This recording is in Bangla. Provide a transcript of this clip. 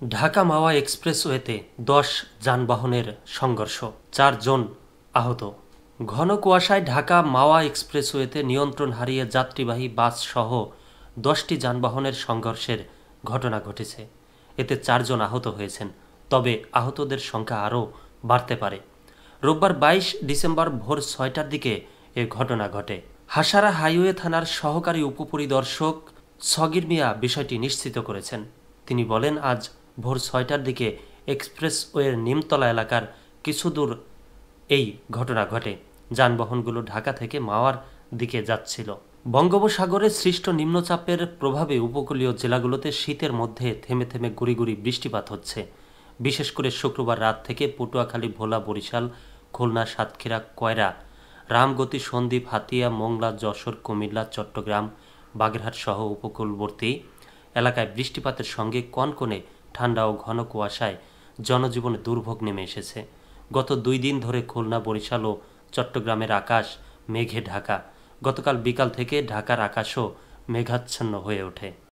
ঢাকা মাওয়া এক্সপ্রেসওয়েতে ১০ যানবাহনের সংঘর্ষ, ৪ জন আহত। ঘন কুয়াশায় ঢাকা মাওয়া এক্সপ্রেসওয়েতে নিয়ন্ত্রণ হারিয়ে যাত্রীবাহী বাসসহ ১০টি যানবাহনের সংঘর্ষের ঘটনা ঘটেছে। এতে ৪ জন আহত হয়েছেন, তবে আহতদের সংখ্যা আরও বাড়তে পারে। রোববার ২২ ডিসেম্বর ভোর ৬টার দিকে এ ঘটনা ঘটে। হাসারা হাইওয়ে থানার সহকারী উপপরিদর্শক সগির মিয়া বিষয়টি নিশ্চিত করেছেন। তিনি বলেন, আজ ভোর ৬টার দিকে এক্সপ্রেসওয়ের নিমতলা এলাকার কিছু দূর এই ঘটনা ঘটে। যানবাহনগুলো ঢাকা থেকে মাওয়ার দিকে যাচ্ছিল। বঙ্গোপসাগরে সৃষ্ট নিম্নচাপের প্রভাবে উপকূলীয় জেলাগুলোতে শীতের মধ্যে থেমে থেমে গুঁড়ি গুঁড়ি বৃষ্টিপাত হচ্ছে। বিশেষ করে শুক্রবার রাত থেকে পটুয়াখালী, ভোলা, বরিশাল, খুলনা, সাতক্ষীরা, কয়রা, রামগতি, সন্দ্বীপ, হাতিয়া, মোংলা, যশোর, কুমিল্লা, চট্টগ্রাম, বাগেরহাট সহ উপকূলবর্তী এলাকায় বৃষ্টিপাতের সঙ্গে কনকনে ঠান্ডা ও ঘন কুয়াশায় জনজীবনে দুর্ভোগ নেমে এসেছে। গত ২ দিন ধরে খুলনা, বরিশাল ও চট্টগ্রামের আকাশ মেঘে ঢাকা। গতকাল বিকাল থেকে ঢাকার আকাশও মেঘাচ্ছন্ন হয়ে ওঠে।